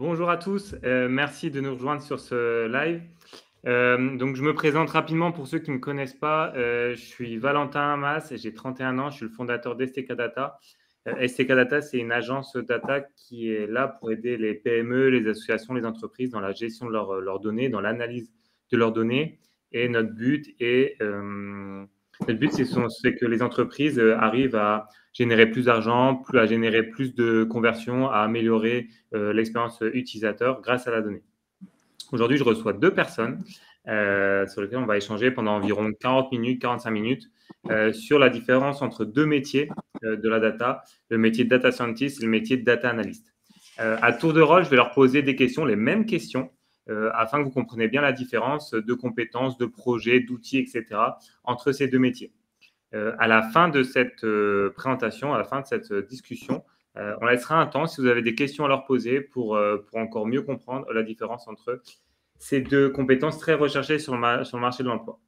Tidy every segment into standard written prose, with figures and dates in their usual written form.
Bonjour à tous, merci de nous rejoindre sur ce live. Donc je me présente rapidement pour ceux qui ne me connaissent pas. Je suis Valentin Hamas et j'ai 31 ans. Je suis le fondateur d'STK Data. STK Data, c'est une agence data qui est là pour aider les PME, les associations, les entreprises dans la gestion de leurs données, dans l'analyse de leurs données. Et notre but, c'est que les entreprises arrivent à générer plus d'argent, à générer plus de conversions, à améliorer l'expérience utilisateur grâce à la donnée. Aujourd'hui, je reçois deux personnes sur lesquelles on va échanger pendant environ 40 minutes, 45 minutes sur la différence entre deux métiers de la data, le métier de data scientist et le métier de data analyst. À tour de rôle, je vais leur poser des questions, les mêmes questions, afin que vous compreniez bien la différence de compétences, de projets, d'outils, etc. entre ces deux métiers. À la fin de cette présentation, à la fin de cette discussion, on laissera un temps si vous avez des questions à leur poser pour encore mieux comprendre la différence entre ces deux compétences très recherchées sur le marché de l'emploi.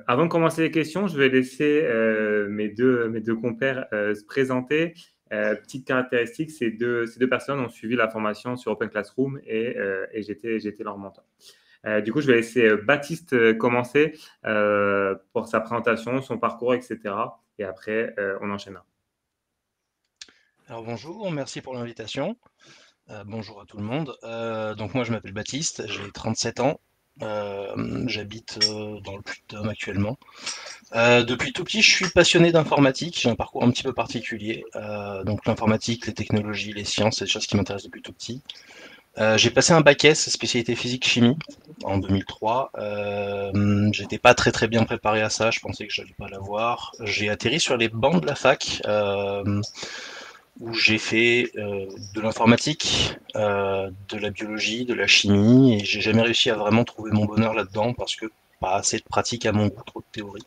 Avant de commencer les questions, je vais laisser mes deux compères se présenter. Petite caractéristique, ces deux personnes ont suivi la formation sur Open Classroom et j'étais leur mentor. Du coup, je vais laisser Baptiste commencer pour sa présentation, son parcours, etc. Et après, on enchaînera. Alors bonjour, merci pour l'invitation. Bonjour à tout le monde. Donc moi je m'appelle Baptiste, j'ai 37 ans. J'habite dans le Puy-de-Dôme actuellement. Depuis tout petit, je suis passionné d'informatique. J'ai un parcours un petit peu particulier. Donc l'informatique, les technologies, les sciences, c'est des choses qui m'intéressent depuis tout petit. J'ai passé un bac S, spécialité physique-chimie, en 2003. J'étais pas très bien préparé à ça, je pensais que j'allais pas l'avoir. J'ai atterri sur les bancs de la fac, où j'ai fait de l'informatique, de la biologie, de la chimie, et j'ai jamais réussi à vraiment trouver mon bonheur là-dedans parce que pas assez de pratique à mon goût, trop de théorie.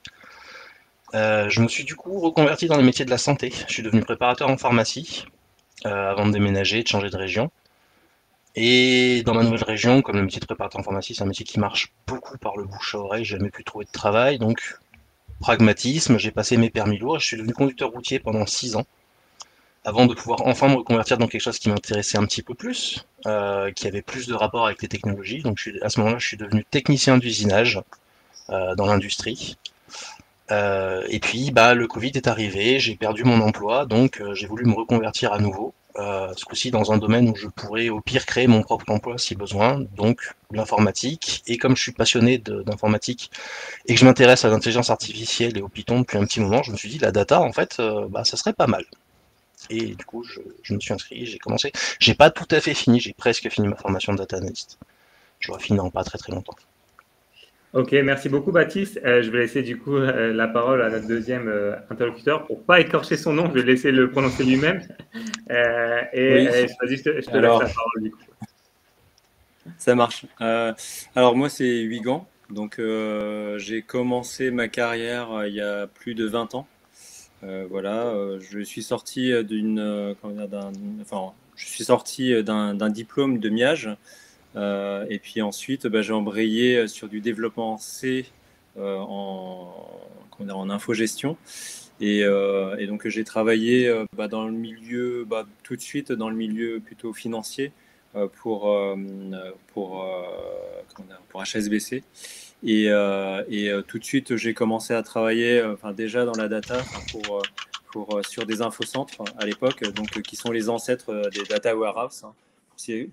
Je me suis du coup reconverti dans les métiers de la santé. Je suis devenu préparateur en pharmacie avant de déménager, de changer de région. Et dans ma nouvelle région, comme le métier de préparateur en pharmacie, c'est un métier qui marche beaucoup par le bouche à oreille, j'ai jamais pu trouver de travail, donc pragmatisme, j'ai passé mes permis lourds, je suis devenu conducteur routier pendant 6 ans avant de pouvoir enfin me reconvertir dans quelque chose qui m'intéressait un petit peu plus, qui avait plus de rapport avec les technologies. Donc à ce moment-là, je suis devenu technicien d'usinage dans l'industrie. Et puis, le Covid est arrivé, j'ai perdu mon emploi, donc j'ai voulu me reconvertir à nouveau. Ce coup-ci dans un domaine où je pourrais au pire créer mon propre emploi si besoin, donc l'informatique. Et comme je suis passionné d'informatique et que je m'intéresse à l'intelligence artificielle et au Python depuis un petit moment, je me suis dit la data, en fait, ça serait pas mal. Et du coup, je me suis inscrit, j'ai commencé. J'ai pas tout à fait fini, j'ai presque fini ma formation de data analyst. Je dois finir dans pas très longtemps. Ok, merci beaucoup Baptiste. Je vais laisser du coup la parole à notre deuxième interlocuteur. Pour pas écorcher son nom, je vais laisser le prononcer lui-même. Oui, Vas-y, je te laisse alors la parole du coup. ça marche. Alors moi c'est Huygant, donc j'ai commencé ma carrière il y a plus de 20 ans. Voilà, je suis sorti comment dire, je suis sorti d'un diplôme de MIAGE, et puis ensuite j'ai embrayé sur du développement C en infogestion. Et donc j'ai travaillé dans le milieu, tout de suite dans le milieu plutôt financier pour HSBC. Et tout de suite j'ai commencé à travailler déjà dans la data sur des infocentres à l'époque, donc qui sont les ancêtres des data warehouse, hein,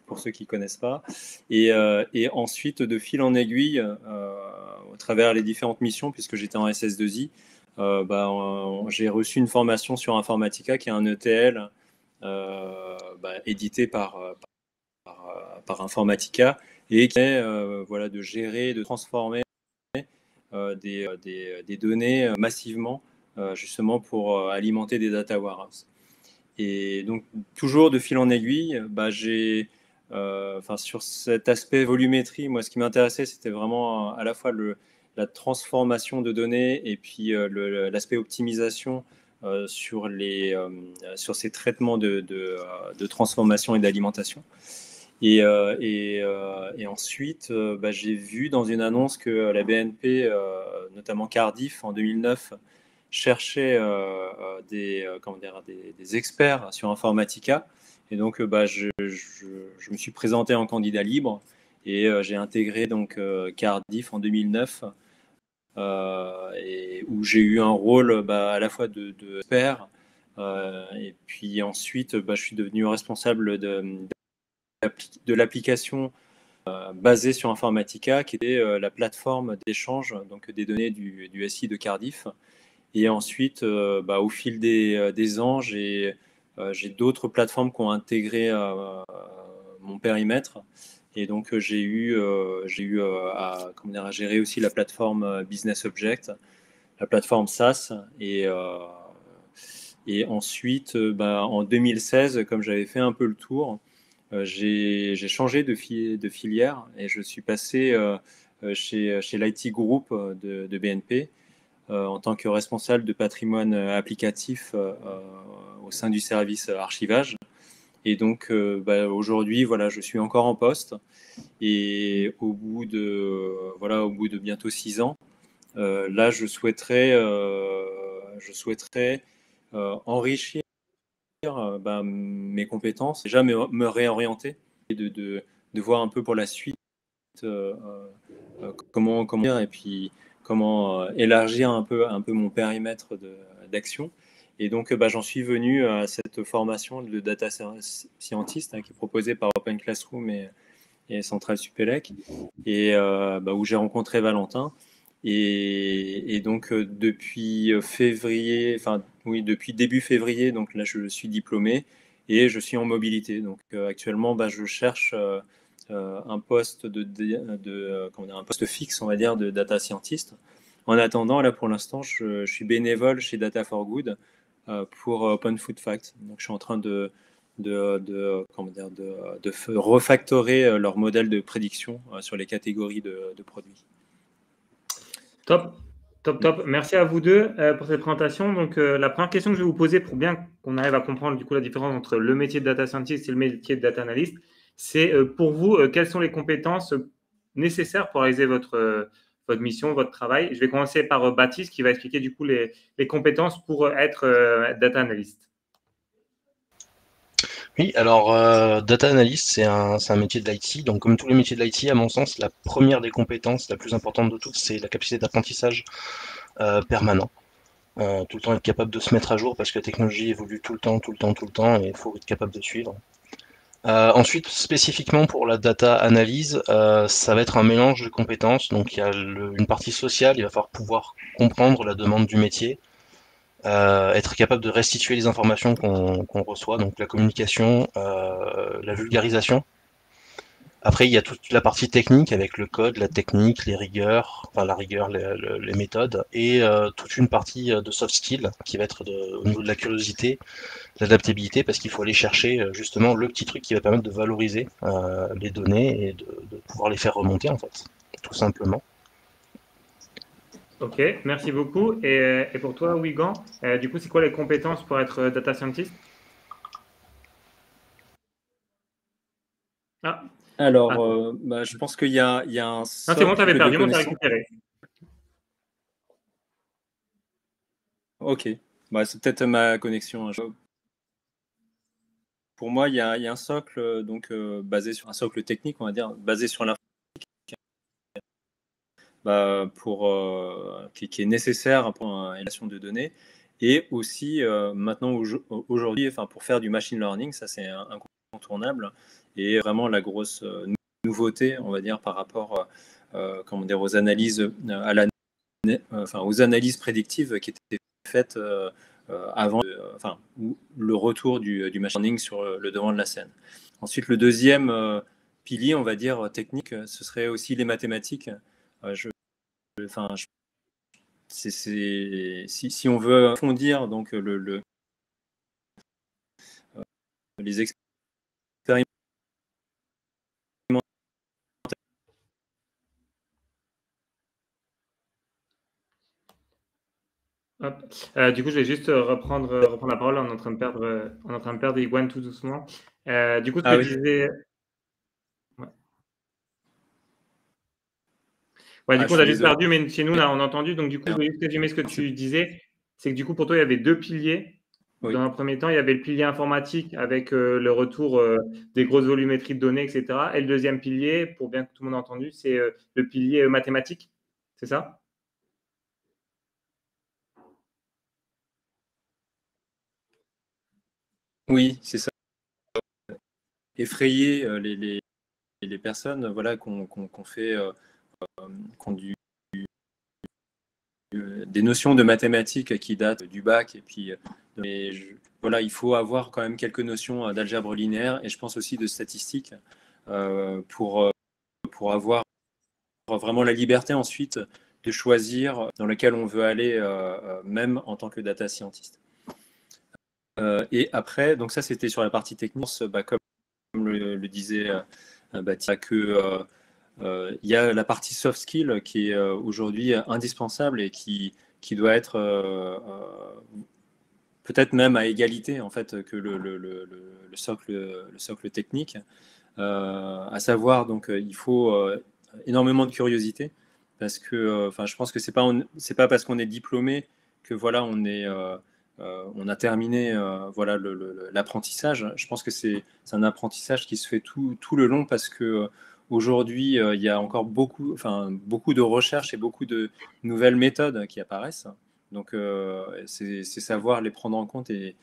pour ceux qui ne connaissent pas. Et ensuite, de fil en aiguille, au travers les différentes missions, puisque j'étais en SS2I, j'ai reçu une formation sur Informatica, qui est un ETL édité par Informatica, et qui est de gérer, de transformer des données massivement, justement pour alimenter des data warehouses. Et donc, toujours de fil en aiguille, sur cet aspect volumétrie, moi, ce qui m'intéressait, c'était vraiment à la fois la transformation de données et puis l'aspect optimisation sur ces traitements de transformation et d'alimentation. Et ensuite, j'ai vu dans une annonce que la BNP, notamment Cardiff en 2009, cherchait des experts sur Informatica. Et donc, je me suis présenté en candidat libre et j'ai intégré donc Cardiff en 2009, et où j'ai eu un rôle à la fois d'expert, et puis ensuite, je suis devenu responsable de l'application basée sur Informatica, qui était la plateforme d'échange donc des données du SI de Cardiff. Et ensuite, au fil des ans, j'ai d'autres plateformes qui ont intégré mon périmètre. Et donc, j'ai eu à gérer aussi la plateforme Business Object, la plateforme SaaS. Et ensuite, en 2016, comme j'avais fait un peu le tour, j'ai changé de filière et je suis passé chez l'IT Group de BNP en tant que responsable de patrimoine applicatif au sein du service archivage. Et donc, aujourd'hui, voilà, je suis encore en poste. Et au bout de bientôt 6 ans, là, je souhaiterais enrichir mes compétences, déjà me réorienter et de voir un peu pour la suite comment dire, et puis comment élargir un peu mon périmètre d'action. Et donc, j'en suis venu à cette formation de data scientist qui est proposée par Open Classroom et Centrale Supélec, et où j'ai rencontré Valentin. Et donc, depuis début février, donc là, je suis diplômé et je suis en mobilité. Donc, actuellement, je cherche un poste un poste fixe, on va dire, de data scientist. En attendant, là, pour l'instant, je suis bénévole chez Data for Good pour Open Food Fact. Donc, je suis en train de refactorer leur modèle de prédiction sur les catégories de produits. Top, top, top. Merci à vous deux pour cette présentation. Donc, la première question que je vais vous poser pour bien qu'on arrive à comprendre du coup la différence entre le métier de data scientist et le métier de data analyst, c'est pour vous, quelles sont les compétences nécessaires pour réaliser votre mission, votre travail. Je vais commencer par Baptiste qui va expliquer du coup les compétences pour être data analyst. Oui, alors data analyst, c'est un métier de l'IT. Donc comme tous les métiers de l'IT, à mon sens, la première des compétences, la plus importante de toutes, c'est la capacité d'apprentissage permanent. Tout le temps être capable de se mettre à jour parce que la technologie évolue tout le temps, et il faut être capable de suivre. Ensuite, spécifiquement pour la data analyse, ça va être un mélange de compétences. Donc il y a une partie sociale, il va falloir pouvoir comprendre la demande du métier, être capable de restituer les informations qu'on reçoit, donc la communication, la vulgarisation. Après, il y a toute la partie technique avec le code, la technique, les rigueurs, enfin la rigueur, les méthodes, et toute une partie de soft skills qui va être au niveau de la curiosité, l'adaptabilité, parce qu'il faut aller chercher justement le petit truc qui va permettre de valoriser les données et de pouvoir les faire remonter en fait, tout simplement. Ok, merci beaucoup. Et pour toi, Wigan, du coup, c'est quoi les compétences pour être data scientist? Alors, je pense qu'il y a un Non, c'est bon, tu avais perdu, on t'a récupéré. Ok, c'est peut-être ma connexion. Pour moi, il y a un socle basé sur un socle technique, on va dire, basé sur l'informatique, qui est nécessaire pour l'élaboration de données, et aussi maintenant aujourd'hui, pour faire du machine learning, ça c'est incontournable, et vraiment la grosse nouveauté, on va dire, par rapport aux analyses aux analyses prédictives qui étaient faites avant le retour du machine learning sur le devant de la scène. Ensuite, le deuxième pilier, on va dire, technique, ce serait aussi les mathématiques. Si on veut approfondir donc les expériments. Du coup, je vais juste reprendre la parole. On est en train de perdre Iguane tout doucement. Du coup, ce que je disais. Ouais, du coup, on a juste perdu, mais chez nous, là, on a entendu. Donc, du coup, je vais juste résumer ce que tu disais. c'est que du coup, pour toi, il y avait deux piliers. Oui. Dans un premier temps, il y avait le pilier informatique avec le retour des grosses volumétries de données, etc. Et le deuxième pilier, pour bien que tout le monde ait entendu, c'est le pilier mathématique. C'est ça? Oui, c'est ça. Effrayer les personnes voilà, qu'on fait, qui ont des notions de mathématiques qui datent du bac. Et puis, voilà, il faut avoir quand même quelques notions d'algèbre linéaire et je pense aussi de statistiques pour avoir vraiment la liberté ensuite de choisir dans lequel on veut aller, même en tant que data scientist. Et après, donc ça c'était sur la partie technique, comme le disait Baptiste, que il y a la partie soft skill qui est aujourd'hui indispensable et qui doit être peut-être même à égalité en fait que le socle technique, à savoir donc il faut énormément de curiosité parce que enfin je pense que c'est pas parce qu'on est diplômé que voilà on a terminé voilà l'apprentissage. Je pense que c'est un apprentissage qui se fait tout le long parce que aujourd'hui il y a encore beaucoup de recherches et beaucoup de nouvelles méthodes qui apparaissent. Donc c'est savoir les prendre en compte et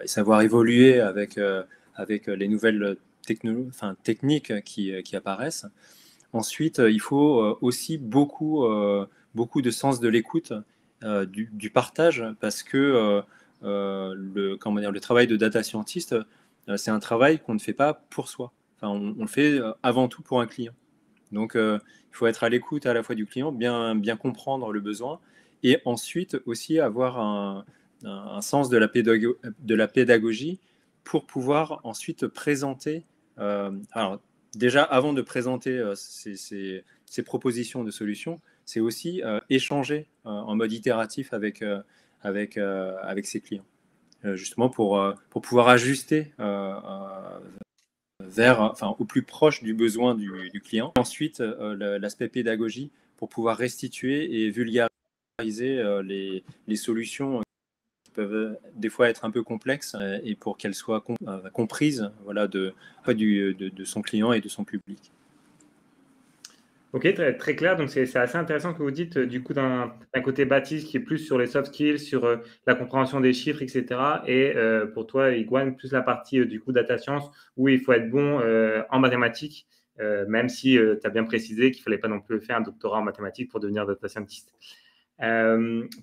savoir évoluer avec les nouvelles techniques qui apparaissent. Ensuite, il faut aussi beaucoup de sens de l'écoute, du partage, parce que le travail de data scientist, c'est un travail qu'on ne fait pas pour soi. Enfin, on le fait avant tout pour un client. Donc, il faut être à l'écoute à la fois du client, bien comprendre le besoin, et ensuite aussi avoir un sens de la pédagogie pour pouvoir ensuite présenter. Alors, déjà, avant de présenter ces propositions de solutions, c'est aussi échanger en mode itératif avec ses clients, justement pour pouvoir ajuster au plus proche du besoin du client. Ensuite, l'aspect pédagogie pour pouvoir restituer et vulgariser les solutions qui peuvent des fois être un peu complexes et pour qu'elles soient comprises voilà, de son client et de son public. Ok, très, très clair. Donc, c'est assez intéressant que vous dites, du coup, d'un côté Baptiste qui est plus sur les soft skills, sur la compréhension des chiffres, etc. Et pour toi, Iguane, plus la partie, du coup, data science, où il faut être bon en mathématiques, même si tu as bien précisé qu'il ne fallait pas non plus faire un doctorat en mathématiques pour devenir data scientist.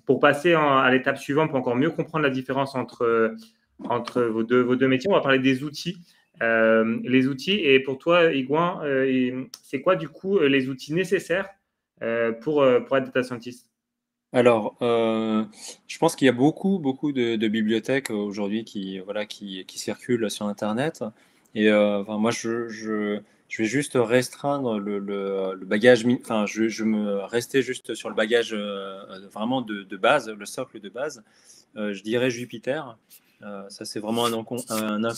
Pour passer à l'étape suivante, pour encore mieux comprendre la différence entre vos deux métiers, on va parler des outils. Les outils, et pour toi, Higuain, c'est quoi du coup les outils nécessaires pour être data scientist? Alors, je pense qu'il y a beaucoup de bibliothèques aujourd'hui qui circulent sur Internet. Et moi, je vais juste restreindre le bagage, je me restais juste sur le bagage vraiment de base, le socle de base. Je dirais Jupyter. Ça, c'est vraiment un incontournable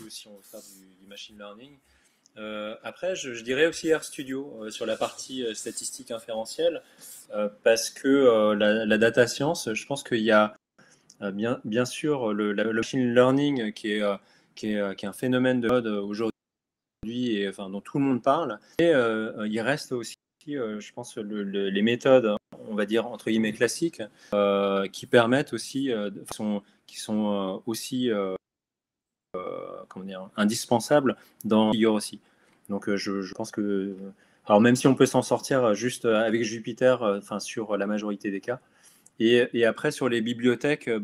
si on veut faire du machine learning. Après, je dirais aussi RStudio sur la partie statistique inférentielle, parce que la data science, je pense qu'il y a bien sûr le machine learning qui est un phénomène de mode aujourd'hui et dont tout le monde parle. Et il reste aussi, je pense, les méthodes, on va dire entre guillemets classiques, qui permettent aussi, qui sont aussi comment dire, indispensables dans figure aussi. Donc je pense que, alors même si on peut s'en sortir juste avec Jupyter, sur la majorité des cas, et après sur les bibliothèques, je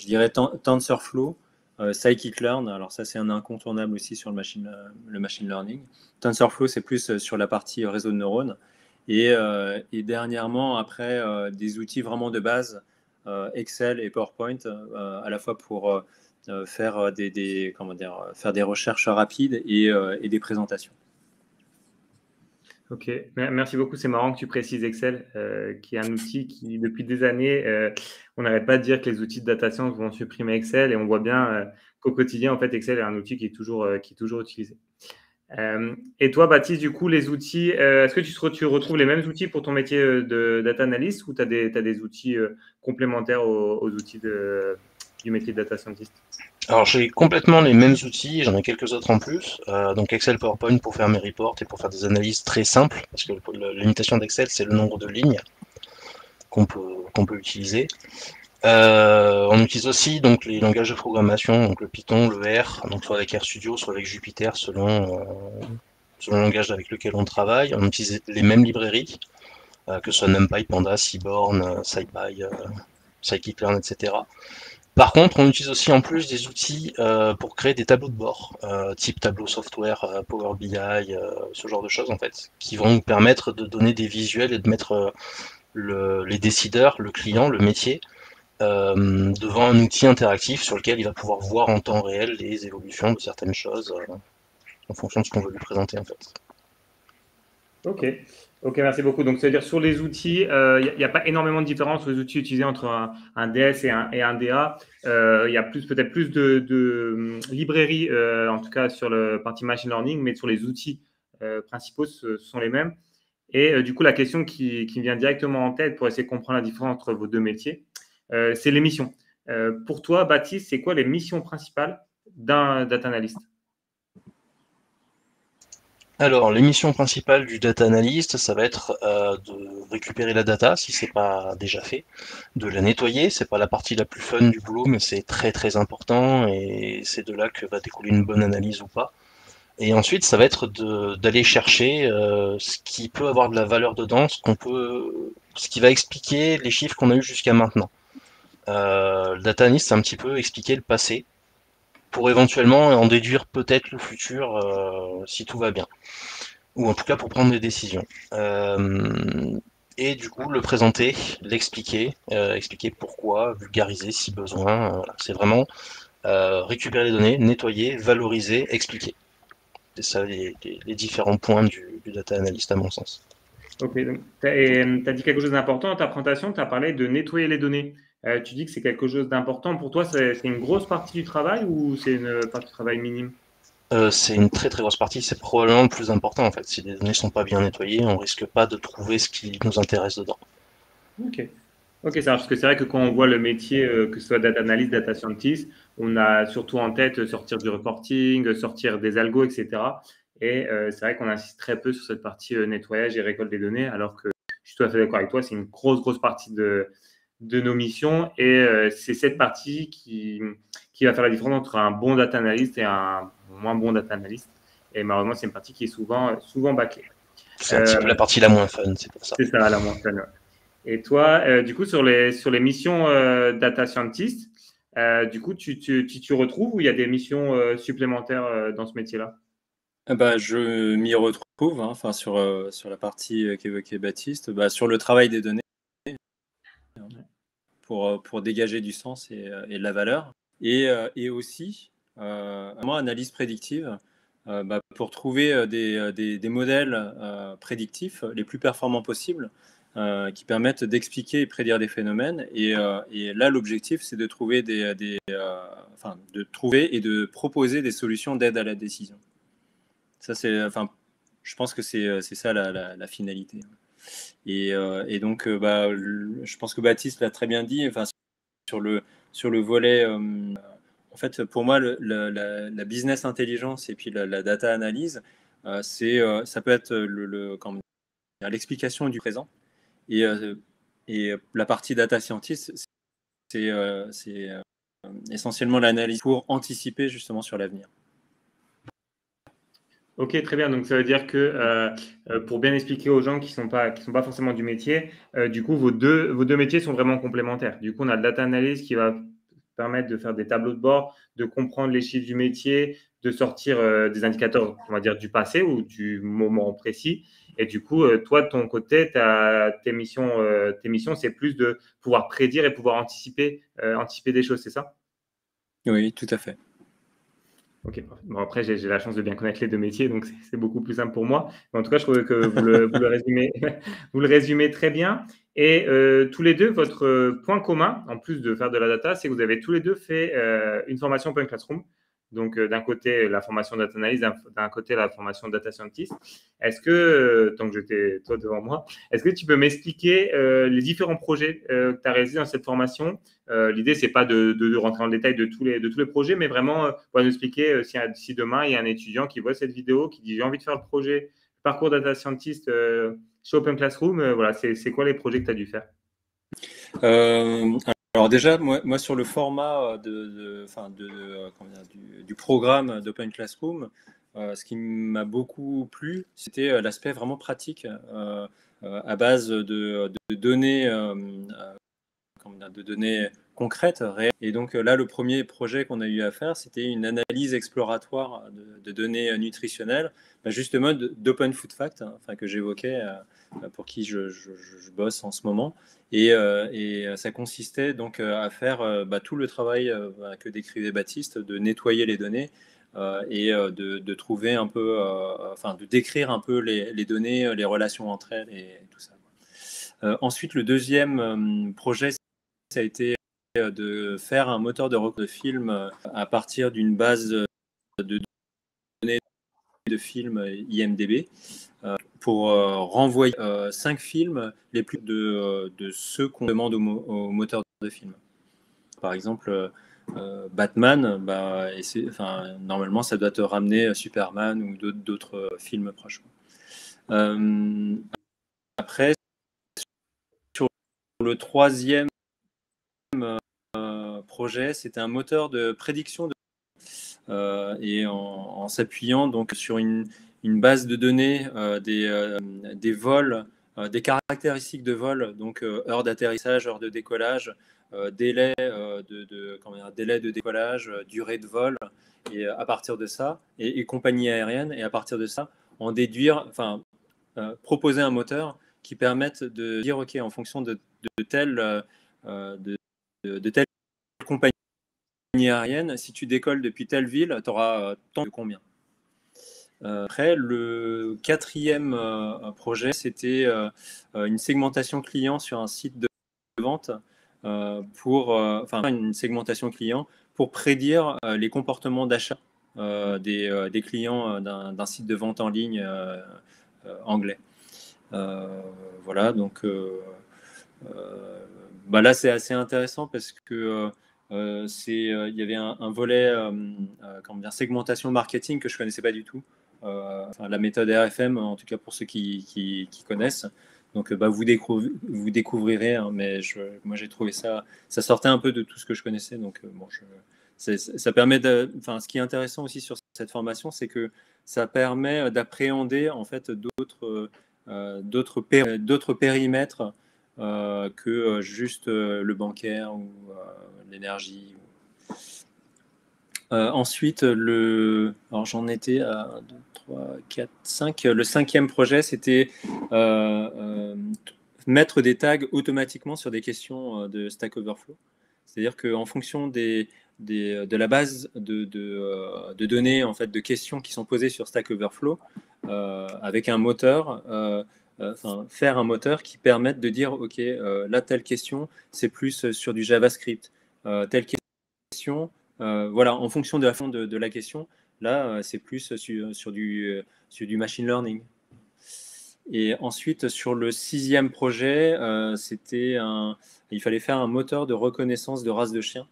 dirais TensorFlow, Scikit-learn. Alors ça c'est un incontournable aussi sur le machine learning. TensorFlow c'est plus sur la partie réseau de neurones. Et dernièrement après des outils vraiment de base, Excel et PowerPoint, à la fois pour faire faire des recherches rapides et des présentations. Ok, merci beaucoup. C'est marrant que tu précises Excel, qui est un outil qui, depuis des années, on n'arrête pas de dire que les outils de data science vont supprimer Excel, et on voit bien qu'au quotidien, en fait, Excel est un outil qui est toujours utilisé. Et toi, Baptiste, du coup, les outils, est-ce que tu retrouves les mêmes outils pour ton métier de data analyst ou tu as des outils complémentaires aux outils du métier de data scientist? Alors j'ai complètement les mêmes outils, j'en ai quelques autres en plus. Donc Excel, PowerPoint pour faire mes reports et pour faire des analyses très simples, parce que la limitation d'Excel, c'est le nombre de lignes qu'on peut utiliser. On utilise aussi donc les langages de programmation, donc le Python, le R, donc soit avec RStudio, soit avec Jupyter, selon le langage avec lequel on travaille. On utilise les mêmes librairies, que ce soit NumPy, Panda, Seaborn, SciPy, Scikit-learn, etc. Par contre, on utilise aussi en plus des outils pour créer des tableaux de bord, type tableau software, Power BI, ce genre de choses en fait, qui vont nous permettre de donner des visuels et de mettre les décideurs, le client, le métier, devant un outil interactif sur lequel il va pouvoir voir en temps réel les évolutions de certaines choses en fonction de ce qu'on veut lui présenter en fait. Ok, merci beaucoup. Donc, c'est-à-dire sur les outils, il n'y a pas énormément de différence sur les outils utilisés entre un DS et un DA. Il y a peut-être plus de librairies, en tout cas sur la partie machine learning, mais sur les outils principaux, ce sont les mêmes. Et du coup, la question qui me vient directement en tête pour essayer de comprendre la différence entre vos deux métiers, c'est les missions. Pour toi, Baptiste, c'est quoi les missions principales d'un data analyst? Alors, les missions principales du data analyst, ça va être de récupérer la data, si c'est pas déjà fait, de la nettoyer, c'est pas la partie la plus fun du boulot, mais c'est très très important, et c'est de là que va découler une bonne analyse ou pas. Et ensuite, ça va être d'aller chercher ce qui peut avoir de la valeur dedans, ce qui va expliquer les chiffres qu'on a eu jusqu'à maintenant. Le data analyst, c'est un petit peu expliquer le passé, pour éventuellement en déduire peut-être le futur si tout va bien. Ou en tout cas pour prendre des décisions. Et du coup, le présenter, l'expliquer, expliquer pourquoi, vulgariser si besoin. Voilà. C'est vraiment récupérer les données, nettoyer, valoriser, expliquer. C'est ça les différents points du data analyst à mon sens. Ok, donc tu as dit quelque chose d'important dans ta présentation, tu as parlé de nettoyer les données. Tu dis que c'est quelque chose d'important. Pour toi, c'est une grosse partie du travail ou c'est une partie du travail minime? C'est une très très grosse partie, c'est probablement le plus important en fait. Si les données sont pas bien nettoyées, on risque pas de trouver ce qui nous intéresse dedans. Ok, ça marche. Parce que c'est vrai que quand on voit le métier, que ce soit data analyst, data scientist, on a surtout en tête sortir du reporting, sortir des algos, etc. Et c'est vrai qu'on insiste très peu sur cette partie nettoyage et récolte des données, alors que je suis tout à fait d'accord avec toi, c'est une grosse partie de nos missions. Et c'est cette partie qui va faire la différence entre un bon data analyst et un moins bon data analyst. Et malheureusement, c'est une partie qui est souvent bâclée. C'est un petit peu la partie la moins fun, c'est pour ça. C'est ça, la moins fun. Et toi, du coup, sur les missions data scientist, du coup, tu retrouves ou il y a des missions supplémentaires dans ce métier-là? Je m'y retrouve, hein, enfin, sur la partie qu'évoquait Baptiste, sur le travail des données pour dégager du sens et de la valeur. Et aussi, moi, analyse prédictive, pour trouver des modèles prédictifs les plus performants possibles, qui permettent d'expliquer et prédire des phénomènes. Et là, l'objectif, c'est de trouver de trouver et de proposer des solutions d'aide à la décision. Ça, je pense que c'est ça la finalité. Et donc, je pense que Baptiste l'a très bien dit. Enfin, sur le volet, en fait, pour moi, la business intelligence et puis la data analyse, ça peut être l'explication du présent. Et la partie data scientist, c'est essentiellement l'analyse pour anticiper justement sur l'avenir. Ok, très bien. Donc, ça veut dire que pour bien expliquer aux gens qui sont pas forcément du métier, du coup, vos deux métiers sont vraiment complémentaires. Du coup, on a le data analyst qui va permettre de faire des tableaux de bord, de comprendre les chiffres du métier, de sortir des indicateurs, on va dire, du passé ou du moment précis. Et du coup, toi, de ton côté, tes missions, c'est plus de pouvoir prédire et pouvoir anticiper des choses, c'est ça? Oui, tout à fait. Ok, bon, après, j'ai la chance de bien connaître les deux métiers, donc c'est beaucoup plus simple pour moi. Mais en tout cas, je trouve que vous le résumez, vous le résumez très bien. Et tous les deux, votre point commun, en plus de faire de la data, c'est que vous avez tous les deux fait une formation Open Classroom. Donc, d'un côté, la formation data analyst, d'un côté, la formation data scientist. Est-ce que, tant que j'étais toi devant moi, est-ce que tu peux m'expliquer les différents projets que tu as réalisés dans cette formation? L'idée, c'est pas de rentrer en détail de tous les projets, mais vraiment pour nous expliquer si demain, il y a un étudiant qui voit cette vidéo, qui dit j'ai envie de faire le projet parcours data scientist chez Open Classroom, voilà, c'est quoi les projets que tu as dû faire? Alors déjà, moi sur le format du programme d'Open Classroom, ce qui m'a beaucoup plu, c'était l'aspect vraiment pratique à base de données, de données concrètes, réelles. Et donc là, le premier projet qu'on a eu à faire, c'était une analyse exploratoire de données nutritionnelles, justement d'Open Food Fact, que j'évoquais, pour qui je bosse en ce moment. Et ça consistait donc à faire tout le travail que décrivait Baptiste, de nettoyer les données et de trouver un peu, de décrire un peu les données, les relations entre elles et tout ça. Ensuite, le deuxième projet, ça a été de faire un moteur de reconnaissance de film à partir d'une base de données de films IMDb pour renvoyer 5 films les plus de ceux qu'on demande au moteur de film. Par exemple, Batman, normalement ça doit te ramener Superman ou d'autres films proches. Après, sur le troisième projet, c'était un moteur de prédiction et en s'appuyant donc sur une base de données des vols, des caractéristiques de vol, donc heure d'atterrissage, heure de décollage, délai de décollage, durée de vol, et à partir de ça, et compagnie aérienne, et à partir de ça, en déduire, proposer un moteur qui permette de dire, OK, en fonction de telle compagnie aérienne, si tu décolles depuis telle ville, tu auras tant de combien. Après, le quatrième projet, c'était une segmentation client sur un site de vente une segmentation client pour prédire les comportements d'achat des clients d'un site de vente en ligne anglais. Voilà, donc là, c'est assez intéressant parce que il y avait un volet segmentation marketing que je ne connaissais pas du tout. La méthode RFM, en tout cas pour ceux qui connaissent. Donc, vous découvrirez, hein, mais moi j'ai trouvé ça sortait un peu de tout ce que je connaissais. Donc, ça permet ce qui est intéressant aussi sur cette formation, c'est que ça permet d'appréhender en fait d'autres périmètres que juste le bancaire ou l'énergie. Ensuite, alors j'en étais à 1, 2, 3, 4, 5. Le cinquième projet, c'était mettre des tags automatiquement sur des questions de Stack Overflow. C'est-à-dire qu'en fonction de la base de données, en fait, de questions qui sont posées sur Stack Overflow, avec un moteur, faire un moteur qui permette de dire, OK, là, telle question, c'est plus sur du JavaScript. Telle question, en fonction de la fin de la question, là, c'est plus sur du machine learning. Et ensuite, sur le sixième projet, il fallait faire un moteur de reconnaissance de race de chien.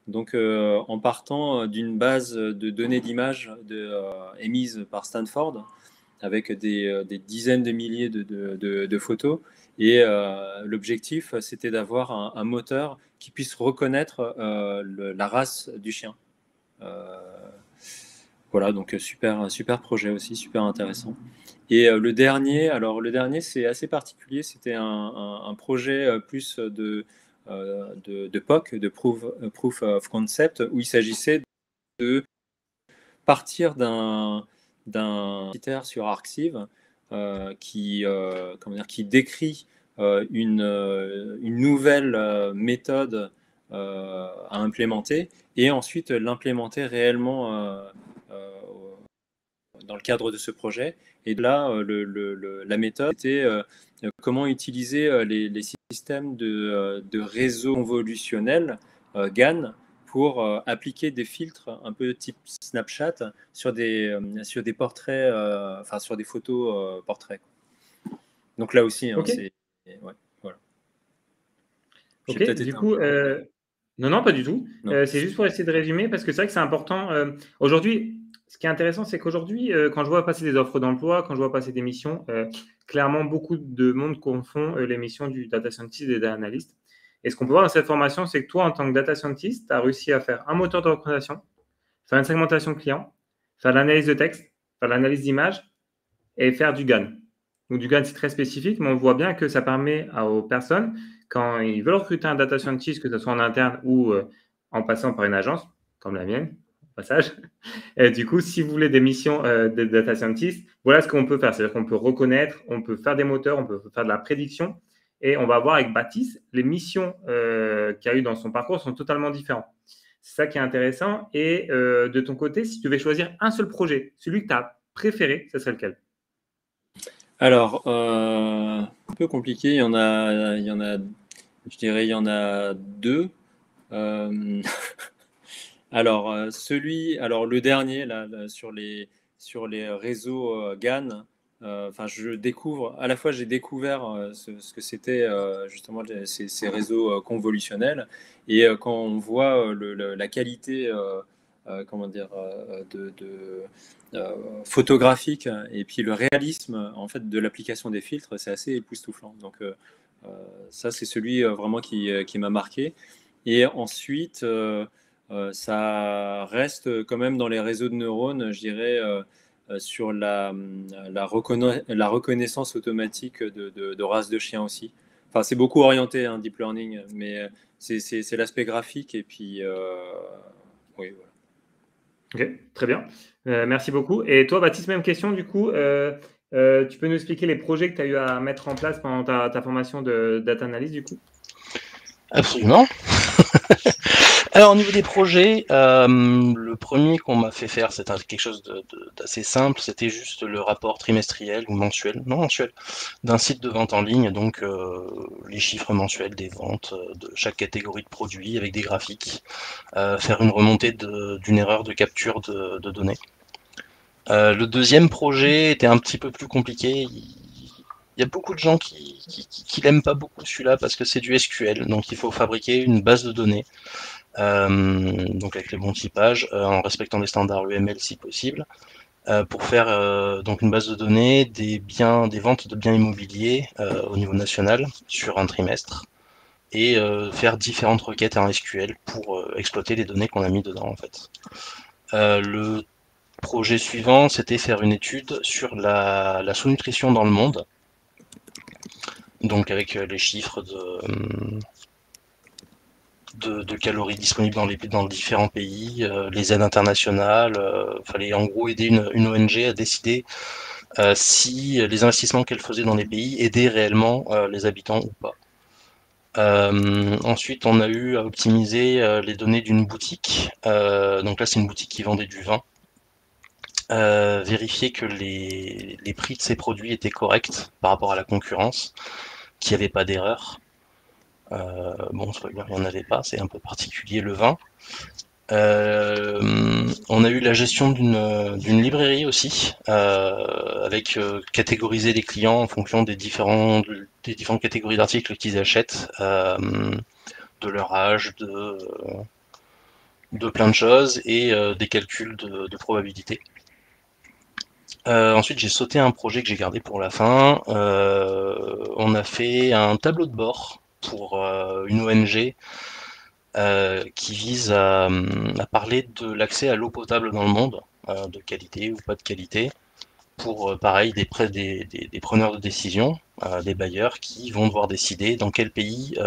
Donc, en partant d'une base de données d'images émises par Stanford, avec des dizaines de milliers de photos. Et l'objectif, c'était d'avoir un moteur qui puisse reconnaître la race du chien. Voilà, donc super projet aussi, super intéressant. Et le dernier, c'est assez particulier. C'était un projet plus de POC, de Proof of Concept, où il s'agissait de partir d'un critère sur Arxiv qui décrit une nouvelle méthode à implémenter et ensuite l'implémenter réellement dans le cadre de ce projet. Et là, la méthode était comment utiliser les systèmes de réseau convolutionnel GAN pour appliquer des filtres un peu type Snapchat sur des portraits, enfin sur des photos portraits. Donc là aussi, hein, c'est... Ouais, voilà. Ok, du coup, non, pas du tout. C'est juste pour essayer de résumer, parce que c'est vrai que c'est important. Aujourd'hui, ce qui est intéressant, c'est qu'aujourd'hui, quand je vois passer des offres d'emploi, quand je vois passer des missions, clairement, beaucoup de monde confond les missions du data scientist et des data analyst. Et ce qu'on peut voir dans cette formation, c'est que toi, en tant que data scientist, tu as réussi à faire un moteur de recommandation, faire une segmentation client, faire l'analyse de texte, faire l'analyse d'image et faire du GAN. Donc, du GAN, c'est très spécifique, mais on voit bien que ça permet aux personnes, quand ils veulent recruter un data scientist, que ce soit en interne ou en passant par une agence, comme la mienne, au passage. Et du coup, si vous voulez des missions de data scientist, voilà ce qu'on peut faire. C'est-à-dire qu'on peut reconnaître, on peut faire des moteurs, on peut faire de la prédiction. Et on va voir avec Baptiste, les missions qu'il a eues dans son parcours sont totalement différentes. C'est ça qui est intéressant. Et de ton côté, si tu devais choisir un seul projet, celui que tu as préféré, ce serait lequel? Alors, un peu compliqué, il y en a, je dirais, il y en a deux. Alors, le dernier, là, sur les réseaux GAN, enfin, à la fois, j'ai découvert ce que c'était justement ces réseaux convolutionnels, et quand on voit la qualité, comment dire, photographique, et puis le réalisme en fait de l'application des filtres, c'est assez époustouflant. Donc, ça, c'est celui vraiment qui m'a marqué. Et ensuite, ça reste quand même dans les réseaux de neurones, je dirais, sur la reconnaissance automatique de races de chiens aussi. Enfin, c'est beaucoup orienté, hein, deep learning, mais c'est l'aspect graphique, et puis oui, voilà. Ok, très bien. Merci beaucoup. Et toi, Baptiste, même question du coup. Tu peux nous expliquer les projets que tu as eu à mettre en place pendant ta formation de data analyst du coup? Absolument. Alors au niveau des projets, le premier qu'on m'a fait faire, c'était quelque chose d'assez simple, c'était juste le rapport trimestriel ou mensuel, non mensuel, d'un site de vente en ligne, donc les chiffres mensuels des ventes de chaque catégorie de produits avec des graphiques, faire une remontée d'une erreur de capture de données. Le deuxième projet était un petit peu plus compliqué. Il y a beaucoup de gens qui n'aiment pas beaucoup celui-là parce que c'est du SQL, donc il faut fabriquer une base de données. Donc avec les bons typages, en respectant les standards UML si possible, pour faire donc une base de données des ventes de biens immobiliers au niveau national sur un trimestre, et faire différentes requêtes en SQL pour exploiter les données qu'on a mis dedans en fait. Le projet suivant, c'était faire une étude sur la sous-nutrition dans le monde, donc avec les chiffres de calories disponibles dans les différents pays, les aides internationales. Fallait en gros aider une ONG à décider si les investissements qu'elle faisait dans les pays aidaient réellement les habitants ou pas. Ensuite, on a eu à optimiser les données d'une boutique. Donc là, c'est une boutique qui vendait du vin. Vérifier que les prix de ces produits étaient corrects par rapport à la concurrence, qu'il n'y avait pas d'erreur. Bon, spoiler, il n'y en avait pas, c'est un peu particulier le vin. On a eu la gestion d'une librairie aussi, avec catégoriser les clients en fonction des différentes catégories d'articles qu'ils achètent, de leur âge, de plein de choses, et des calculs de probabilité. Ensuite, j'ai sauté un projet que j'ai gardé pour la fin. On a fait un tableau de bord pour une ONG qui vise à parler de l'accès à l'eau potable dans le monde, de qualité ou pas de qualité, pour pareil des preneurs de décision, des bailleurs qui vont devoir décider dans quel pays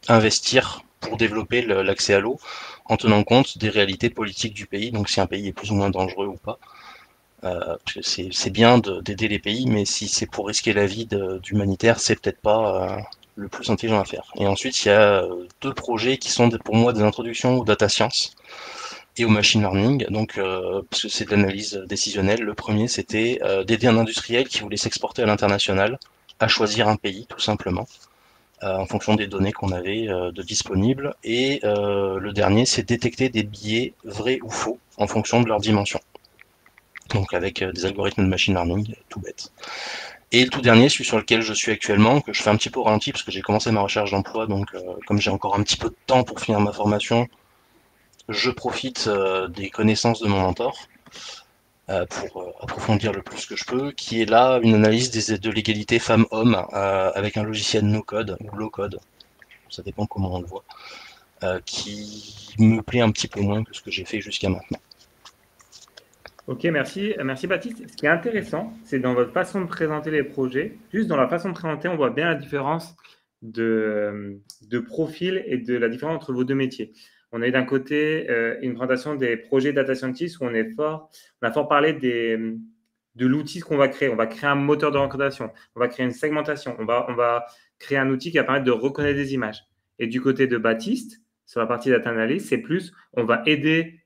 investir pour développer l'accès à l'eau, en tenant compte des réalités politiques du pays, donc si un pays est plus ou moins dangereux ou pas. C'est bien d'aider les pays, mais si c'est pour risquer la vie d'humanitaire, c'est peut-être pas le plus intelligent à faire. Et ensuite, il y a deux projets qui sont pour moi des introductions aux data science et au machine learning, donc parce que c'est de l'analyse décisionnelle. Le premier, c'était d'aider un industriel qui voulait s'exporter à l'international à choisir un pays, tout simplement. en fonction des données qu'on avait de disponibles. Et le dernier, c'est détecter des billets vrais ou faux en fonction de leur dimension. Donc avec des algorithmes de machine learning, tout bête. Et le tout dernier, celui sur lequel je suis actuellement, que je fais un petit peu au ralenti parce que j'ai commencé ma recherche d'emploi, donc comme j'ai encore un petit peu de temps pour finir ma formation, je profite des connaissances de mon mentor pour approfondir le plus que je peux, qui est là une analyse de l'égalité femmes-hommes avec un logiciel no-code ou low-code, ça dépend comment on le voit, qui me plaît un petit peu moins que ce que j'ai fait jusqu'à maintenant. Ok, merci. Merci Baptiste. Ce qui est intéressant, c'est dans votre façon de présenter les projets, juste dans la façon de présenter, on voit bien la différence de profil et de la différence entre vos deux métiers. On a eu d'un côté une présentation des projets data scientist où on a fort parlé de l'outil qu'on va créer. On va créer un moteur de recommandation, on va créer une segmentation, on va créer un outil qui va permettre de reconnaître des images. Et du côté de Baptiste, sur la partie data analyst, c'est plus, on va aider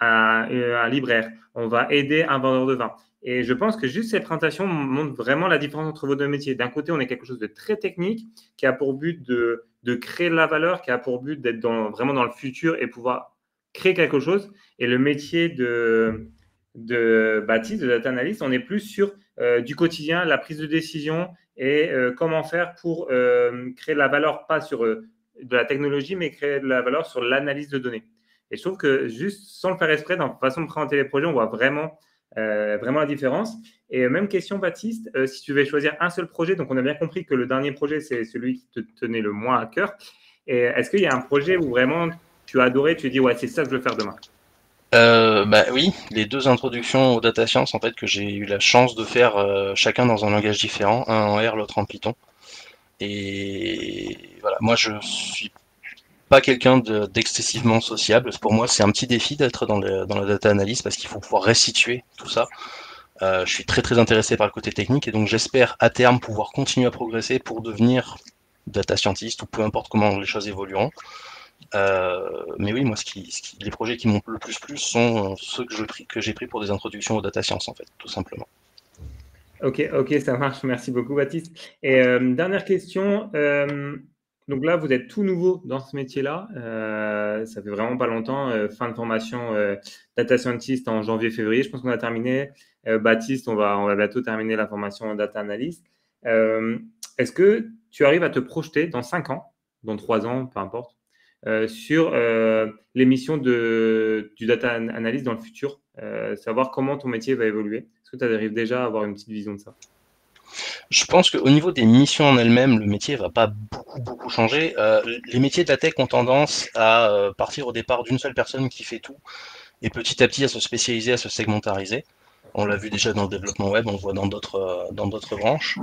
un libraire, on va aider un vendeur de vin. Et je pense que juste cette présentation montre vraiment la différence entre vos deux métiers. D'un côté, on est quelque chose de très technique qui a pour but de créer de la valeur, qui a pour but d'être vraiment dans le futur et pouvoir créer quelque chose. Et le métier de Baptiste, de data analyst, on est plus sur du quotidien, la prise de décision et comment faire pour créer de la valeur, pas sur de la technologie, mais créer de la valeur sur l'analyse de données. Et je trouve que juste sans le faire exprès, dans la façon de présenter les projets, on voit vraiment la différence. Et même question, Baptiste, si tu devais choisir un seul projet, donc on a bien compris que le dernier projet, c'est celui qui te tenait le moins à cœur. Et est-ce qu'il y a un projet où vraiment tu as adoré, tu te dis, ouais, c'est ça que je veux faire demain? Bah oui, les deux introductions aux data science en fait que j'ai eu la chance de faire chacun dans un langage différent, un en R, l'autre en Python. Et voilà, moi je suis pas quelqu'un d'excessivement sociable. Pour moi, c'est un petit défi d'être dans la data analyse parce qu'il faut pouvoir restituer tout ça. Je suis très très intéressé par le côté technique et donc j'espère à terme pouvoir continuer à progresser pour devenir data scientist ou peu importe comment les choses évolueront. Mais oui, moi, les projets qui m'ont le plus plu sont ceux que j'ai pris pour des introductions aux data science, en fait, tout simplement. Ok, ça marche. Merci beaucoup, Baptiste. Et dernière question. Donc là, vous êtes tout nouveau dans ce métier-là. Ça fait vraiment pas longtemps. Fin de formation data scientist en janvier-février. Je pense qu'on a terminé. Baptiste, on va bientôt terminer la formation en data analyst. Est-ce que tu arrives à te projeter dans 5 ans, dans 3 ans, peu importe, sur les missions du data analyst dans le futur, savoir comment ton métier va évoluer? Est-ce que tu arrives déjà à avoir une petite vision de ça? Je pense qu'au niveau des missions en elles-mêmes, le métier va pas beaucoup changer. Les métiers de la tech ont tendance à partir au départ d'une seule personne qui fait tout et petit à petit à se spécialiser, à se segmentariser. On l'a vu déjà dans le développement web, on le voit dans d'autres branches.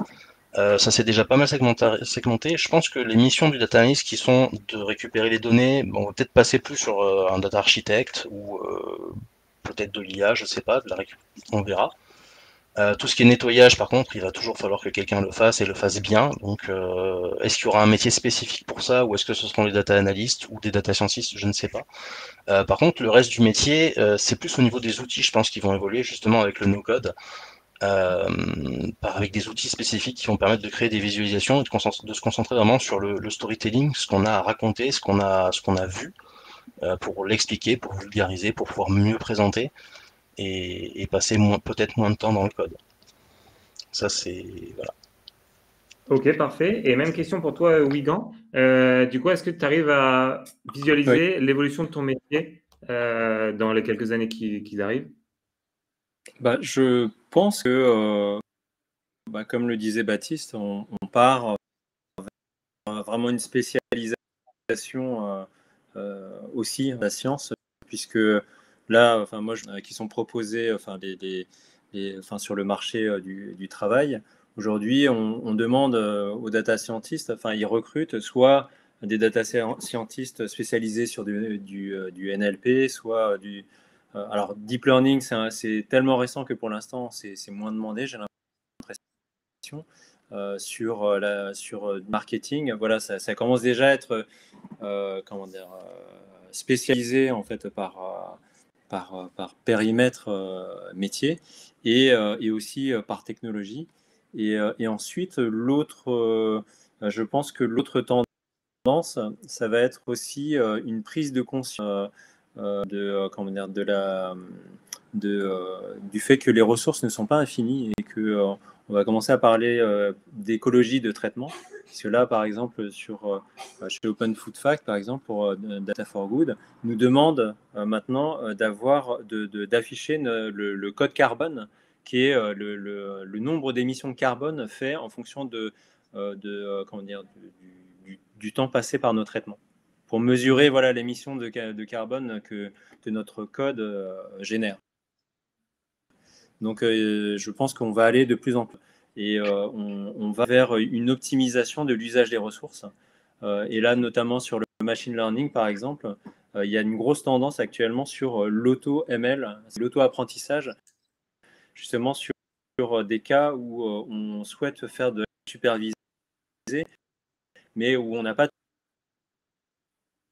Ça s'est déjà pas mal segmenté. Je pense que les missions du data analyst qui sont de récupérer les données, bon, on va peut-être passer plus sur un data architecte ou peut-être de l'IA, je sais pas, on verra. Tout ce qui est nettoyage, par contre, il va toujours falloir que quelqu'un le fasse et le fasse bien. Donc, est-ce qu'il y aura un métier spécifique pour ça, ou est-ce que ce seront les data analysts ou des data scientists, je ne sais pas. Par contre, le reste du métier, c'est plus au niveau des outils, je pense, qui vont évoluer justement avec le no-code. Avec des outils spécifiques qui vont permettre de créer des visualisations et de se concentrer vraiment sur le storytelling, ce qu'on a à raconter, ce qu'on a vu, pour l'expliquer, pour vulgariser, pour pouvoir mieux présenter et passer peut-être moins de temps dans le code. Ça, c'est... Voilà. Ok, parfait. Et même question pour toi, Wigan. Du coup, est-ce que tu arrives à visualiser l'évolution de ton métier dans les quelques années qui arrivent? Je pense que, comme le disait Baptiste, on part vers vraiment une spécialisation aussi de la science, puisque là, moi, qui sont proposés sur le marché du travail. Aujourd'hui, on demande aux data scientists, ils recrutent soit des data scientists spécialisés sur du NLP, soit alors, deep learning, c'est tellement récent que pour l'instant, c'est moins demandé, j'ai l'impression. Sur marketing, voilà, ça commence déjà à être spécialisé en fait par périmètre métier et aussi par technologie. Et ensuite, l'autre je pense que l'autre tendance, ça va être aussi une prise de conscience comment dire, du fait que les ressources ne sont pas infinies et que on va commencer à parler d'écologie de traitement. Parce que là, par exemple, chez Open Food Fact, par exemple, pour Data for Good, nous demande maintenant d'afficher le code carbone, qui est le nombre d'émissions de carbone fait en fonction comment dire, du temps passé par nos traitements, pour mesurer voilà, l'émission de carbone que notre code génère. Donc, je pense qu'on va aller de plus en plus. Et on va vers une optimisation de l'usage des ressources. Et là, notamment sur le machine learning, par exemple, il y a une grosse tendance actuellement sur l'auto-ML, l'auto-apprentissage, justement sur des cas où on souhaite faire de la supervisée, mais où on n'a pas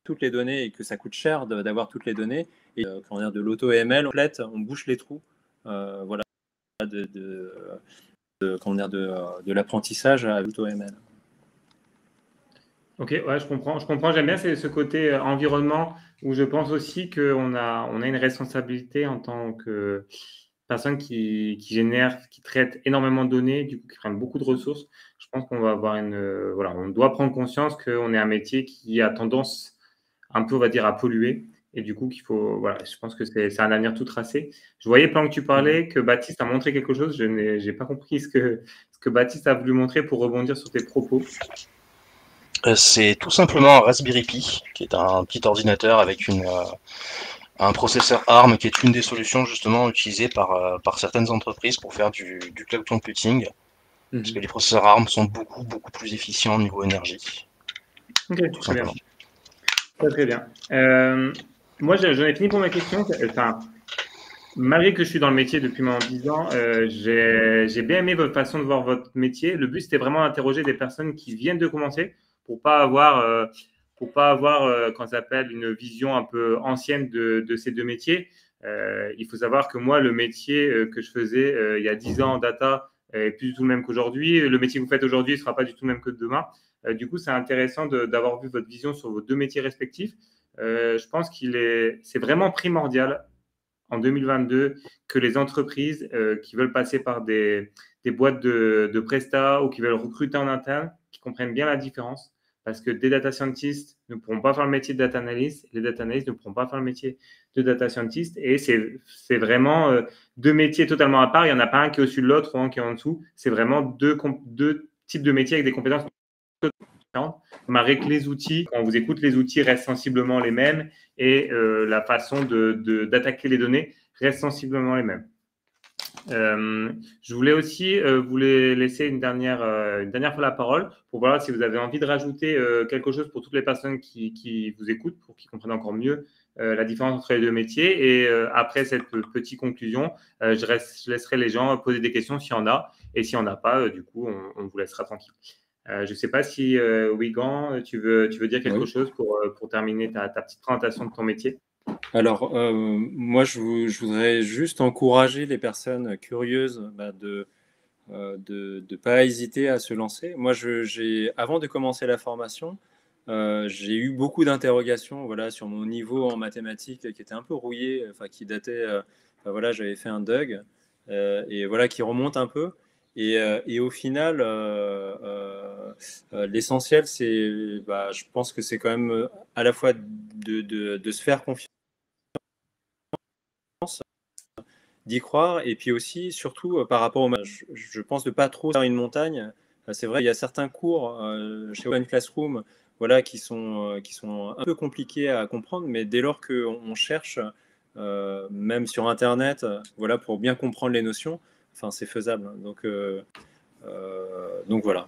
toutes les données et que ça coûte cher d'avoir toutes les données. Et de l'auto-ML, complète, on bouche les trous. Voilà, de l'apprentissage à l'auto-ML. Ok, ouais, je comprends. J'aime bien ce côté environnement où je pense aussi qu'on a une responsabilité en tant que personne qui génère, qui traite énormément de données, du coup, qui prennent beaucoup de ressources. Je pense qu'on va avoir voilà, on doit prendre conscience qu'on est un métier qui a tendance un peu, on va dire, à polluer. Et du coup, voilà, je pense que c'est un avenir tout tracé. Je voyais pendant que tu parlais que Baptiste a montré quelque chose. Je n'ai pas compris ce que Baptiste a voulu montrer pour rebondir sur tes propos. C'est tout simplement un Raspberry Pi, qui est un petit ordinateur avec un processeur ARM, qui est une des solutions justement utilisées par certaines entreprises pour faire du cloud computing, parce que les processeurs ARM sont beaucoup plus efficients au niveau énergie. Ok, tout très bien. Très bien. Moi, j'en ai fini pour ma question. Enfin, malgré que je suis dans le métier depuis maintenant 10 ans, j'ai bien aimé votre façon de voir votre métier. Le but, c'était vraiment d'interroger des personnes qui viennent de commencer pour pas avoir quand ça s'appelle une vision un peu ancienne de ces deux métiers. Il faut savoir que moi, le métier que je faisais il y a 10 ans en data est plus du tout le même qu'aujourd'hui. Le métier que vous faites aujourd'hui ne sera pas du tout le même que demain. Du coup, c'est intéressant d'avoir vu votre vision sur vos deux métiers respectifs. Je pense c'est vraiment primordial en 2022 que les entreprises qui veulent passer par des boîtes de prestat ou qui veulent recruter en interne, qui comprennent bien la différence. Parce que des data scientists ne pourront pas faire le métier de data analyst, les data analysts ne pourront pas faire le métier de data scientist. Et c'est vraiment deux métiers totalement à part. Il n'y en a pas un qui est au-dessus de l'autre ou un qui est en dessous. C'est vraiment deux types de métiers avec des compétences différentes. Malgré que les outils, quand on vous écoute, les outils restent sensiblement les mêmes et la façon d'attaquer les données reste sensiblement les mêmes. Je voulais aussi vous laisser une dernière fois la parole pour voir si vous avez envie de rajouter quelque chose pour toutes les personnes qui vous écoutent, pour qu'ils comprennent encore mieux la différence entre les deux métiers. Et après cette petite conclusion, je laisserai les gens poser des questions s'il y en a. Et s'il n'y en a pas, du coup, on vous laissera tranquille. Je ne sais pas si, Wigan, tu veux dire quelque chose pour terminer ta petite présentation de ton métier. Alors, moi, je voudrais juste encourager les personnes curieuses de ne pas hésiter à se lancer. Moi, avant de commencer la formation, j'ai eu beaucoup d'interrogations voilà, sur mon niveau en mathématiques qui était un peu rouillé, qui datait, voilà, j'avais fait un DUG, et voilà, qui remonte un peu. Et au final, l'essentiel, c'est, je pense que c'est quand même à la fois de se faire confiance, d'y croire, et puis aussi, surtout, par rapport au je pense de pas trop faire une montagne. C'est vrai, il y a certains cours chez Open Classroom voilà, qui sont un peu compliqués à comprendre, mais dès lors qu'on cherche, même sur Internet, voilà, pour bien comprendre les notions, c'est faisable. Donc voilà,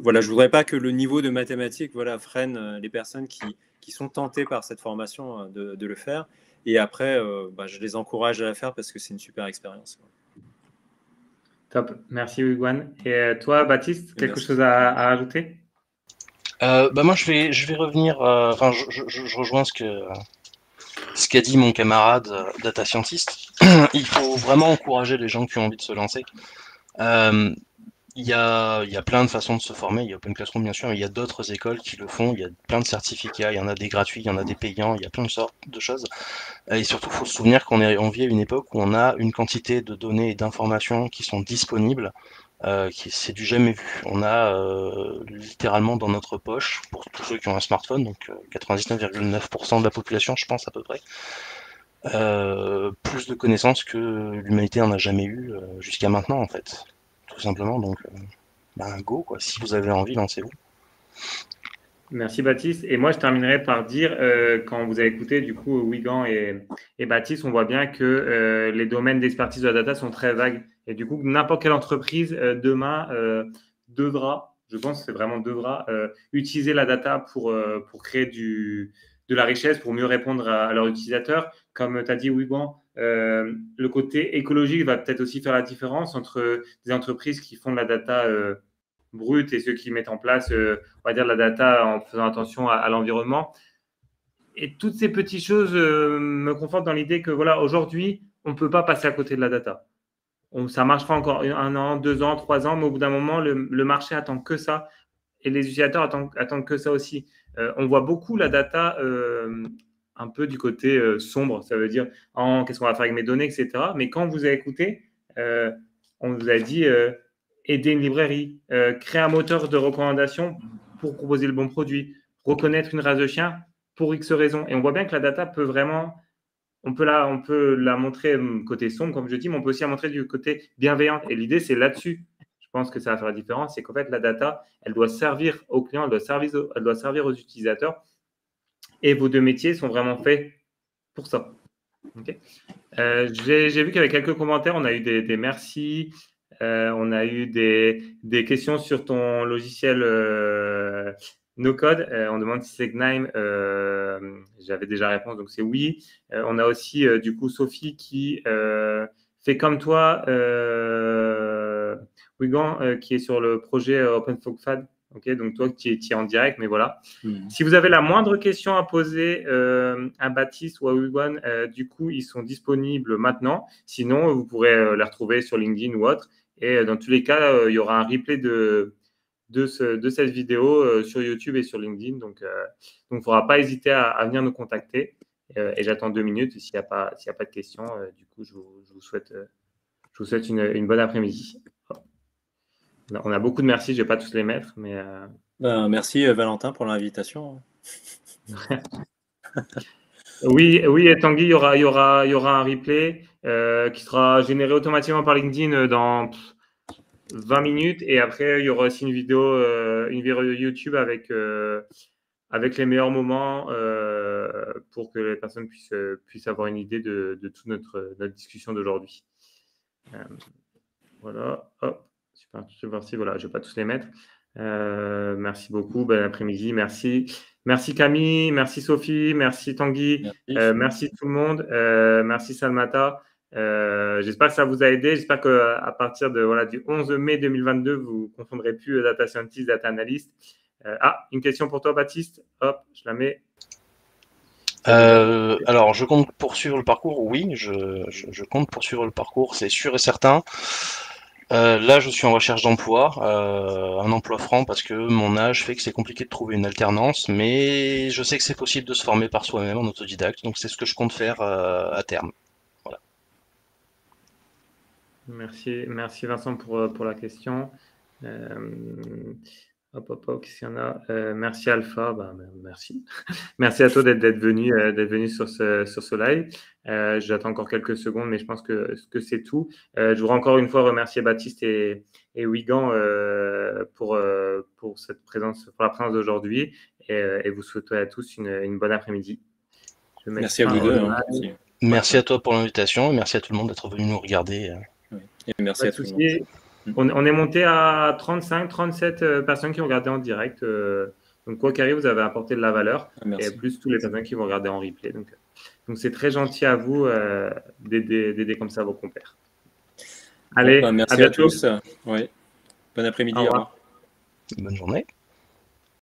voilà, je voudrais pas que le niveau de mathématiques voilà, freine les personnes qui sont tentées par cette formation de le faire. Et après, je les encourage à la faire parce que c'est une super expérience. Top, merci Wigwan. Et toi, Baptiste, quelque chose à rajouter? Moi, je vais revenir. Je rejoins ce qu'a dit mon camarade data scientist. Il faut vraiment encourager les gens qui ont envie de se lancer. Il Il y a plein de façons de se former. Il y a Open Classroom, bien sûr, mais il y a d'autres écoles qui le font. Il y a plein de certificats. Il y en a des gratuits, il y en a des payants. Il y a plein de sortes de choses. Et surtout, il faut se souvenir on vit à une époque où on a une quantité de données et d'informations qui sont disponibles. C'est du jamais vu. On a littéralement dans notre poche, pour tous ceux qui ont un smartphone, donc 99,9% de la population, je pense à peu près, plus de connaissances que l'humanité en a jamais eu jusqu'à maintenant, en fait. Tout simplement, donc go, quoi. Si vous avez envie, lancez-vous. Merci Baptiste. Et moi, je terminerai par dire, quand vous avez écouté du coup Wigan et Baptiste, on voit bien que les domaines d'expertise de la data sont très vagues. Et du coup, n'importe quelle entreprise demain devra, je pense que c'est vraiment devra, utiliser la data pour créer de la richesse, pour mieux répondre à leurs utilisateurs. Comme tu as dit, Wigan, le côté écologique va peut-être aussi faire la différence entre des entreprises qui font de la data brute et ceux qui mettent en place, on va dire, la data en faisant attention à l'environnement. Et toutes ces petites choses me confortent dans l'idée que voilà, aujourd'hui, on ne peut pas passer à côté de la data. Ça marchera encore 1 an, 2 ans, 3 ans, mais au bout d'un moment, le marché attend que ça et les utilisateurs attendent que ça aussi. On voit beaucoup la data un peu du côté sombre, ça veut dire qu'est-ce qu'on va faire avec mes données, etc. Mais quand vous avez écouté, on vous a dit aider une librairie, créer un moteur de recommandation pour proposer le bon produit, reconnaître une race de chien pour X raisons. Et on voit bien que la data peut vraiment, on peut la montrer côté sombre, comme je dis, mais on peut aussi la montrer du côté bienveillant. Et l'idée, c'est là-dessus. Je pense que ça va faire la différence. C'est qu'en fait, la data, elle doit servir aux clients, elle doit servir aux utilisateurs. Et vos deux métiers sont vraiment faits pour ça. Okay. J'ai vu qu'il y avait quelques commentaires. On a eu des merci. On a eu des questions sur ton logiciel no-code. On demande si c'est Gnime. J'avais déjà réponse, donc c'est oui. On a aussi du coup Sophie qui fait comme toi, Wigan, qui est sur le projet OpenFogFad. Okay, donc toi qui es en direct, mais voilà. Si vous avez la moindre question à poser à Baptiste ou à Wigan, du coup, ils sont disponibles maintenant. Sinon, vous pourrez les retrouver sur LinkedIn ou autre. Et dans tous les cas, il y aura un replay de cette vidéo sur YouTube et sur LinkedIn. Donc, il ne faudra pas hésiter à venir nous contacter. Et j'attends 2 minutes. S'il n'y a pas de questions, du coup, je vous souhaite une bonne après-midi. On a beaucoup de merci, je ne vais pas tous les mettre. Mais, merci Valentin pour l'invitation. Oui, et Tanguy, il y aura un replay qui sera généré automatiquement par LinkedIn dans 20 minutes. Et après, il y aura aussi une vidéo YouTube avec les meilleurs moments pour que les personnes puissent avoir une idée de toute notre discussion d'aujourd'hui. Voilà, hop, super, voilà, je ne vais pas tous les mettre. Merci beaucoup, bon après-midi, merci. Merci Camille, merci Sophie, merci Tanguy, merci tout le monde, merci Salmata. J'espère que ça vous a aidé. J'espère qu'à partir du 11 mai 2022, vous ne confondrez plus data scientist, data analyst. Une question pour toi, Baptiste. Hop, je la mets. Alors, je compte poursuivre le parcours. Oui, je compte poursuivre le parcours, c'est sûr et certain. Là, je suis en recherche d'emploi, un emploi franc, parce que mon âge fait que c'est compliqué de trouver une alternance, mais je sais que c'est possible de se former par soi-même en autodidacte, donc c'est ce que je compte faire à terme. Voilà. Merci Vincent pour la question. Qu'est-ce qu'il y en a merci Alpha, merci. Merci à toi d'être venu sur ce live. J'attends encore quelques secondes, mais je pense que c'est tout. Je voudrais encore une fois remercier Baptiste et Wigan pour cette présence, pour la présence d'aujourd'hui, et vous souhaiter à tous une bonne après-midi. Merci à vous deux. Merci à toi pour l'invitation, et merci à tout le monde d'être venu nous regarder. Et merci à tous. On est monté à 35-37 personnes qui ont regardé en direct. Donc, quoi qu'il arrive, vous avez apporté de la valeur. Et plus tous les personnes qui vont regarder en replay. Donc c'est très gentil à vous d'aider comme ça vos compères. Allez, merci à tous. Ouais. Bon après-midi. Au revoir. Bonne journée.